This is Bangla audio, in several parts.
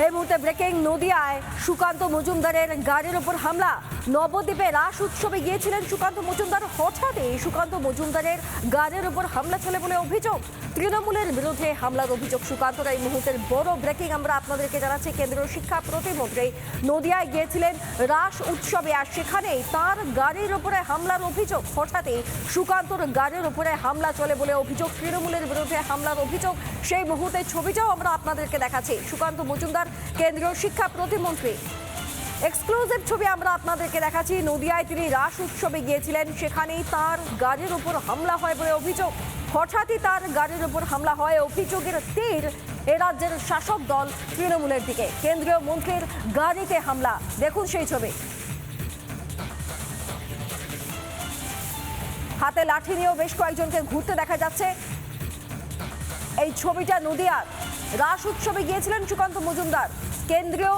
এই মুহূর্তে ব্রেকিং, নদিয়ায় সুকান্ত মজুমদারের গাড়ির উপর হামলা। নবদ্বীপে রাস উৎসবে গিয়েছিলেন সুকান্ত মজুমদার, হঠাৎই সুকান্ত মজুমদারের গাড়ির উপর হামলা চলে বলে অভিযোগ। তৃণমূলের বিরুদ্ধে হামলার অভিযোগ সুকান্তর। এই মুহূর্তের বড় ব্রেকিং আমরা আপনাদেরকে জানাচ্ছি। কেন্দ্রীয় শিক্ষা প্রতিমন্ত্রী নদিয়ায় গিয়েছিলেন রাস উৎসবে, আর সেখানেই তার গাড়ির উপরে হামলার অভিযোগ। হঠাৎই সুকান্তর গাড়ির উপরে হামলা চলে বলে অভিযোগ, তৃণমূলের বিরুদ্ধে হামলার অভিযোগ। সেই মুহূর্তের ছবিটাও আমরা আপনাদেরকে দেখাচ্ছি। সুকান্ত মজুমদার কেন্দ্রীয় শিক্ষা প্রতিমন্ত্রী, এক্সক্লুসিভ ছবি আমরা আপনাদেরকে দেখাচ্ছি। নদিয়ায় তিনি রাস উৎসবে গিয়েছিলেন, সেখানেই তার গাড়ির উপর হামলা হয় বলে অভিযোগ। হঠাৎই তার গাড়ির উপর হামলা হয়, অভিযোগের তীর এ রাজ্যের শাসক দল তৃণমূলের দিকে। কেন্দ্রীয় মন্ত্রীর গাড়িতে হামলা, দেখুন সেই ছবি। হাতে লাঠি নিয়েও বেশ কয়েকজনকে ঘুরতে দেখা যাচ্ছে। এই ছবিটা নদিয়ার রাস উৎসবে গিয়েছিলেন সুকান্ত মজুমদার। কেন্দ্রীয়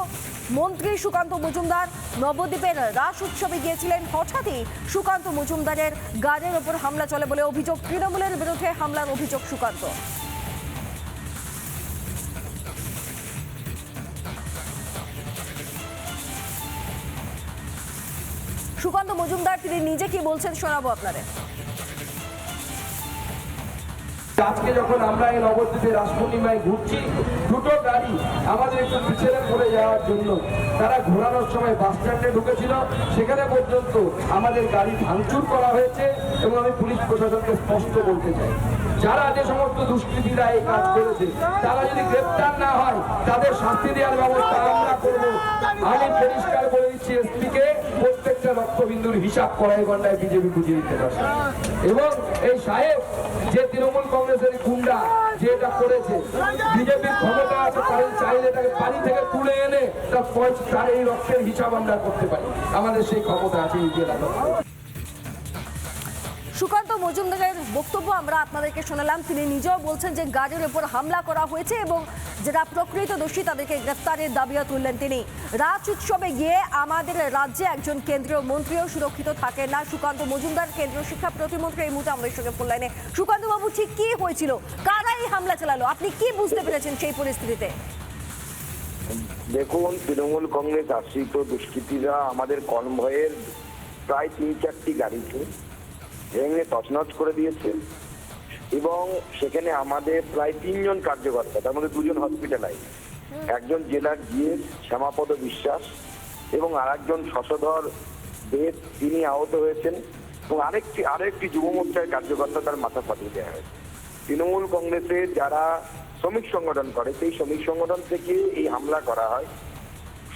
মন্ত্রী সুকান্ত মজুমদার নবদ্বীপের রাস উৎসবে গিয়েছিলেন, হঠাৎই সুকান্ত মজুমদারের গাড়ির ওপর হামলা চলে বলে অভিযোগ। তৃণমূলের বিরুদ্ধে হামলার অভিযোগ সুকান্ত। সুকান্ত মজুমদার তিনি নিজে কি বলছেন শোনাবো আপনাদের। আজকে যখন আমরা এই নবদ্বীপে রাস পূর্ণিমায় ঘুরছি, দুটো গাড়ি আমাদের একটু পিছনে পড়ে যাওয়ার জন্য তারা ঘোরানোর সময় বাস স্ট্যান্ডে ঢুকেছিল, সেখানে পর্যন্ত আমাদের গাড়ি ভাঙচুর করা হয়েছে। এবং আমি পুলিশ প্রশাসনকে স্পষ্ট বলতে চাই, যারা যে সমস্ত দুষ্কৃতীরা এই কাজ করেছে তারা যদি গ্রেপ্তার না হয় তাদের শাস্তি দেওয়ার ব্যবস্থা আমরা করব। আমি পরিষ্কার বলে দিচ্ছি এসপিকে, প্রত্যেকটা রক্তবিন্দুর হিসাব করাই গন্ডায় বিজেপি বুঝিয়ে দিতে পারবে। এবং এই সাহেব যে তৃণমূল কংগ্রেসের গুন্ডা যেটা করেছে, বিজেপির ক্ষমতা আছে, তাই চাইলে তাকে বাড়ি থেকে তুলে এনে তার এই রক্তের হিসাব আমরা করতে পারি। আমাদের সেই ক্ষমতা আছে এই জেলাতে। সুকান্ত মজুমদারের বক্তব্য আমরা আপনাদেরকে শোনালাম। তিনি নিজেও বলছেন যে গাড়ির উপর হামলা করা হয়েছে এবং যারা প্রকৃত দোষী তাদেরকে গ্রেফতারের দাবিও তুললেন তিনি। রাজ উৎসবে গিয়ে আমাদের রাজ্যে একজন কেন্দ্রীয় মন্ত্রীও সুরক্ষিত থাকেন না। সুকান্ত মজুমদার কেন্দ্রীয় শিক্ষা প্রতিমন্ত্রী এই মুহূর্তে আমাদের সঙ্গে ফোন লাইনে। সুকান্ত বাবু, ঠিক কি হয়েছিল, কারা এই হামলা চালালো, আপনি কি বুঝতে পেরেছেন সেই পরিস্থিতিতে? দেখুন, তৃণমূল কংগ্রেস আশ্রিত দুষ্কৃতীরা আমাদের কনভয়ের প্রায় 3-4টি গাড়িকে ভেঙে তছনছ করে দিয়েছে এবং সেখানে আমাদের প্রায় 3 জন কার্যকর্তা, তার মধ্যে 2 জন হসপিটালাইজ, একজন জেলার জিএস শ্যামাপদ বিশ্বাস এবং আরেকজন শশধর দেব, তিনি আহত হয়েছেন এবং আরেকটি যুব মোর্চার কার্যকর্তা তার মাথা ফাটিয়ে দেওয়া হয়েছে। তৃণমূল কংগ্রেসের যারা শ্রমিক সংগঠন করে সেই শ্রমিক সংগঠন থেকে এই হামলা করা হয়।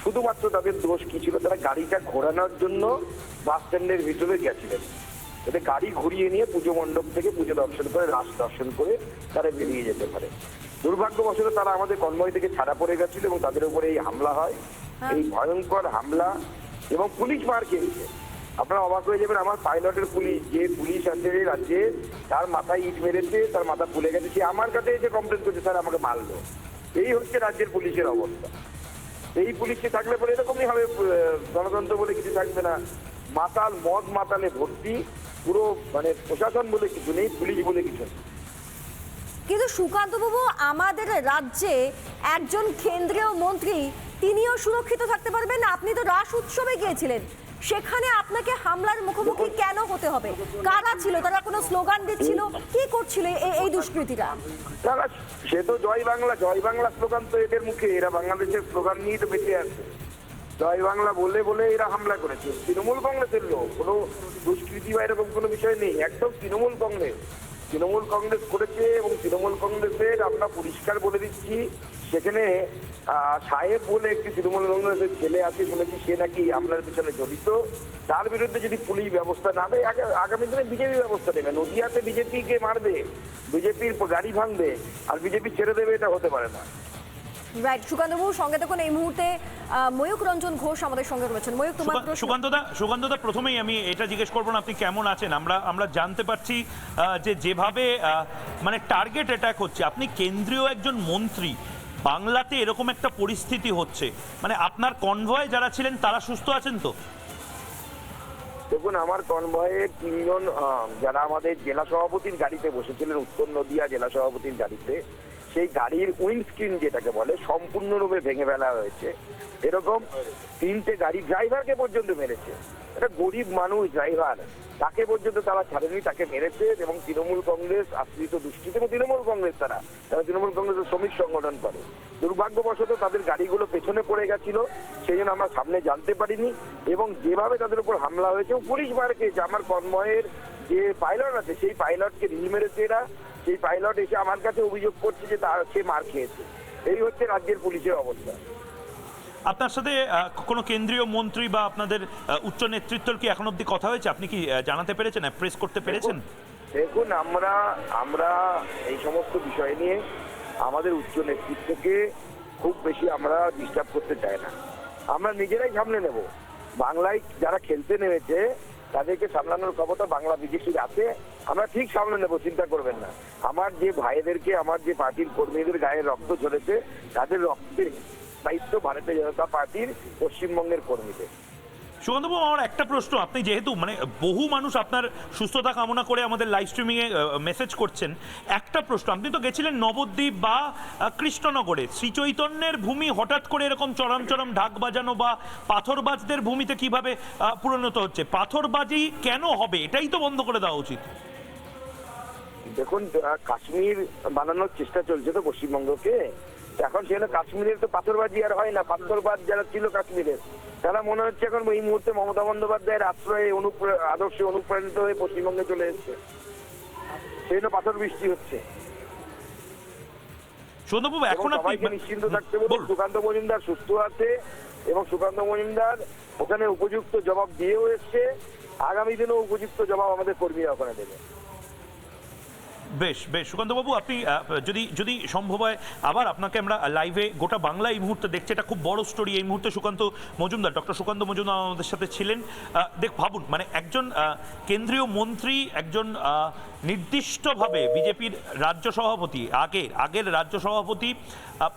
শুধুমাত্র তাদের দোষ কি ছিল, তারা গাড়িটা ঘোরানোর জন্য বাস স্ট্যান্ডের ভিতরে গেছিলেন, যাতে গাড়ি ঘুরিয়ে নিয়ে পুজো মণ্ডপ থেকে পুজো দর্শন করে, রাস দর্শন করে তারা বেরিয়ে যেতে পারে। দুর্ভাগ্যবশত তারা আমাদের কনভয় থেকে ছাড়া পড়ে গেছিল এবং তাদের উপরে এই হামলা হয়। এই ভয়ঙ্কর হামলা এবং পুলিশ মার খেয়েছে। আপনারা অবাক হয়ে যাবেন, আমার পাইলটের পুলিশ, যে পুলিশ আছে রাজ্যে, তার মাথায় ইট মেরেছে, তার মাথা ফুলে গেছে, সে আমার কাছে এসে কমপ্লেন করছে, স্যার আমাকে মারলো। এই হচ্ছে রাজ্যের পুলিশের অবস্থা। এই পুলিশে থাকলে পরে এরকমই হবে, গণতন্ত্র বলে কিছু থাকবে না। মাতাল, মদ মাতালে ভর্তি, পুরো মানে প্রশাসন বলে কিছু নেই, পুলিশ বলে কিছু নেই। কিন্তু সুকান্ত বাবু, আমাদের রাজ্যে একজন কেন্দ্রীয় মন্ত্রী তিনিও সুরক্ষিত থাকতে পারবেন না। আপনি তো রাস উৎসবে গিয়েছিলেন, সেখানে আপনাকে হামলার মুখোমুখি কেন হতে হবে? কারা ছিল? তারা কোনো স্লোগান দিচ্ছিল, কি করছিল এই দুষ্কৃতীরা? তারা সে তো জয় বাংলা, জয় বাংলা স্লোগান তো এদের মুখে, এরা বাংলাদেশের স্লোগান নিয়েই তো বেঁচে আছে। জয় বাংলা বলে বলে এরা হামলা করেছে। তৃণমূল কংগ্রেসের লোক, কোনো দুষ্কৃতি বা এরকম কোনো বিষয় নেই, একদম তৃণমূল কংগ্রেস করেছে। এবং তৃণমূল কংগ্রেসের আমরা পরিষ্কার বলে দিচ্ছি, সেখানে সাহেব বলে একটি তৃণমূল কংগ্রেসের ছেলে আছে শুনেছি, সে নাকি হামলার পিছনে জড়িত। তার বিরুদ্ধে যদি পুলিশ ব্যবস্থা না নেয়, আগামী দিনে বিজেপি ব্যবস্থা নেবে। নদিয়াতে বিজেপিকে মারবে, বিজেপির গাড়ি ভাঙবে আর বিজেপি ছেড়ে দেবে, এটা হতে পারে না। রাইট, সুকান্তবাবুর সঙ্গে দেখুন এই মুহূর্তে ময়ূক রঞ্জন ঘোষ আমাদের সঙ্গে রয়েছেন। ময়ূক, তোমার সুকান্তদা, প্রথমেই আমি এটা জিজ্ঞেস করবো না আপনি কেমন আছেন। আমরা জানতে পারছি যেভাবে মানে টার্গেট অ্যাটাক হচ্ছে, আপনি কেন্দ্রীয় একজন মন্ত্রী, বাংলাতে এরকম একটা পরিস্থিতি হচ্ছে, মানে আপনার কনভয় যারা ছিলেন তারা সুস্থ আছেন তো? দেখুন, আমার কনভয়ে 3 জন যারা আমাদের জেলা সভাপতির গাড়িতে বসেছিলেন, উত্তর নদিয়া জেলা সভাপতির গাড়িতে, সেই গাড়ির উইন্ডস্ক্রিন যেটাকে বলে সম্পূর্ণরূপে ভেঙে ফেলা হয়েছে। এরকম 3টে গাড়ি ড্রাইভারকে পর্যন্ত মেরেছে। একটা গরিব মানুষ ড্রাইভার, তাকে পর্যন্ত তারা ছাড়েনি, তাকে মেরেছে। এবং তৃণমূল কংগ্রেস আশ্রিত দুষ্কৃতী এবং তৃণমূল কংগ্রেস তারা তৃণমূল কংগ্রেসের শ্রমিক সংগঠন করে। দুর্ভাগ্যবশত তাদের গাড়িগুলো পেছনে পড়ে গেছিল, সেই জন্য আমরা সামনে জানতে পারিনি। এবং যেভাবে তাদের উপর হামলা হয়েছে, পুলিশ মার খেয়েছে। আমার কনভয়ের যে পাইলট আছে সেই পাইলটকে ঢিল মেরেছে এরা। সেই পাইলট এসে আমার কাছে অভিযোগ করছে যে সে মার খেয়েছে। এই হচ্ছে রাজ্যের পুলিশের অবস্থা। আপনার সাথে কোনো কেন্দ্রীয় মন্ত্রী বা আপনাদের উচ্চ নেতৃত্বর কি এখন অবধি কথা হয়েছে? আপনি কি জানাতে পেরেছেন, প্রেস করতে পেরেছেন? দেখুন, আমরা এই সমস্ত বিষয় নিয়ে আমাদের উচ্চ নেতৃত্বকে খুব বেশি আমরা ডিস্টার্ব করতে চাই না। আমরা নিজেরাই সামলে নেব। বাংলায় যারা খেলতে নেমেছে তাদেরকে সামলানোর ক্ষমতা বাংলা বিজেপির আছে। আমরা ঠিক সামলে নেব, চিন্তা করবেন না। আমার যে ভাইদেরকে, আমার যে পার্টির কর্মীদের গায়ে রক্ত ঝরেছে, তাদের রক্তের দায়িত্ব ভারতীয় জনতা পার্টির পশ্চিমবঙ্গের কর্মীদের। সুকান্তবাবু, আমার একটা প্রশ্ন, আপনি যেহেতু বহু মানুষ আপনার সুস্থতা কামনা করে আমাদের লাইভ স্ট্রিমিংয়ে মেসেজ করছেন, একটা প্রশ্ন, আপনি তো গেছিলেন নবদ্বীপ বা কৃষ্ণনগরে, শ্রীচৈতন্যের ভূমি হঠাৎ করে এরকম চরম চরম ঢাক বাজানো বা পাথরবাজদের ভূমিতে কিভাবে পরিণত হচ্ছে? পাথরবাজি কেন হবে? এটাই তো বন্ধ করে দেওয়া উচিত। দেখুন, কাশ্মীর বানানোর চেষ্টা চলছে তো পশ্চিমবঙ্গকে। এখন সেখানে কাশ্মীরের তো পাথরবাজি আর হয় না। পাথরবাজ যারা ছিল কাশ্মীরের, তারা মনে হচ্ছে এখন এই মুহূর্তে মমতা বন্দ্যোপাধ্যায়ের আশ্রয়ে আদর্শে অনুপ্রাণিত হয়ে পশ্চিমবঙ্গে চলে এসছে। সেই জন্য পাথর বৃষ্টি হচ্ছে। সুকান্তবাবু, এখন সবাইকে নিশ্চিন্ত থাকতে বলুন, সুকান্ত মজুমদার সুস্থ আছে এবং সুকান্ত মজুমদার ওখানে উপযুক্ত জবাব দিয়েও এসছে। আগামী দিনেও উপযুক্ত জবাব আমাদের কর্মীরা ওখানে দেবে। বেশ বেশ সুকান্তবাবু, আপনি যদি সম্ভব হয় আবার আপনাকে আমরা লাইভে, গোটা বাংলা এই মুহূর্তে দেখছে, এটা খুব বড় স্টোরি। এই মুহূর্তে সুকান্ত মজুমদার, ডক্টর সুকান্ত মজুমদার আমাদের সাথে ছিলেন। ভাবুন, একজন কেন্দ্রীয় মন্ত্রী, একজন নির্দিষ্টভাবে বিজেপির রাজ্য সভাপতি, আগের রাজ্য সভাপতি,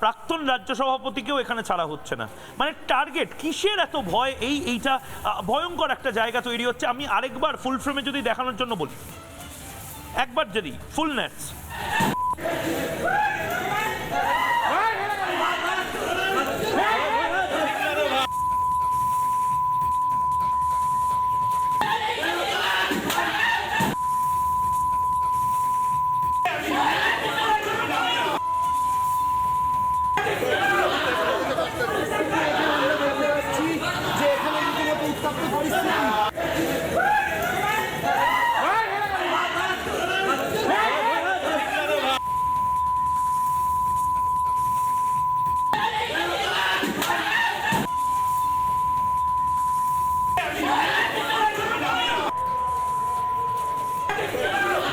প্রাক্তন রাজ্য সভাপতিকেও এখানে ছাড়া হচ্ছে না। টার্গেট কিসের এত ভয়? এইটা ভয়ঙ্কর একটা জায়গা তৈরি হচ্ছে। আমি আরেকবার ফুল ফ্রেমে যদি দেখানোর জন্য বলি, একবার যদি ফুল নেটস,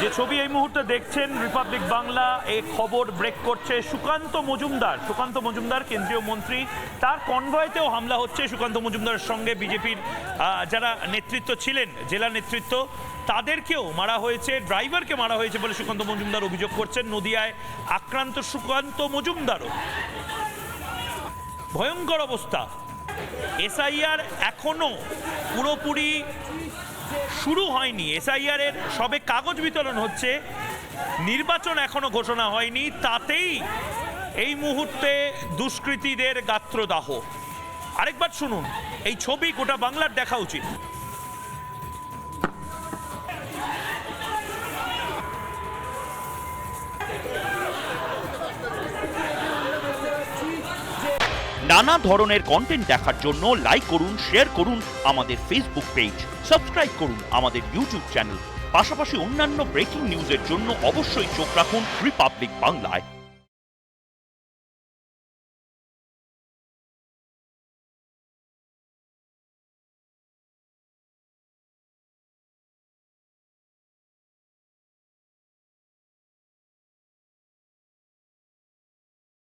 যে ছবি এই মুহূর্তে দেখছেন, রিপাবলিক বাংলা এই খবর ব্রেক করছে। সুকান্ত মজুমদার কেন্দ্রীয় মন্ত্রী, তার কনভয়েতেও হামলা হচ্ছে। সুকান্ত মজুমদারের সঙ্গে বিজেপির যারা নেতৃত্ব ছিলেন, জেলা নেতৃত্ব, তাদেরকেও মারা হয়েছে, ড্রাইভারকে মারা হয়েছে বলে সুকান্ত মজুমদার অভিযোগ করছেন। নদিয়ায় আক্রান্ত সুকান্ত মজুমদারও। ভয়ঙ্কর অবস্থা। এসআইআর এখনো পুরোপুরি শুরু হয়নি। এসআইআর এর সবে কাগজ বিতরণ হচ্ছে, নির্বাচন এখনো ঘোষণা হয়নি। তাতেই এই মুহূর্তে দুষ্কৃতীদের গাত্রদাহ। আরেকবার শুনুন, এই ছবি গোটা বাংলার দেখা উচিত। নানা ধরনের কন্টেন্ট দেখার জন্য লাইক করুন, শেয়ার করুন আমাদের ফেসবুক পেজ, সাবস্ক্রাইব করুন আমাদের ইউটিউব চ্যানেল। পাশাপাশি অন্যান্য ব্রেকিং নিউজের জন্য অবশ্যই চোখ রাখুন রিপাবলিক বাংলায়।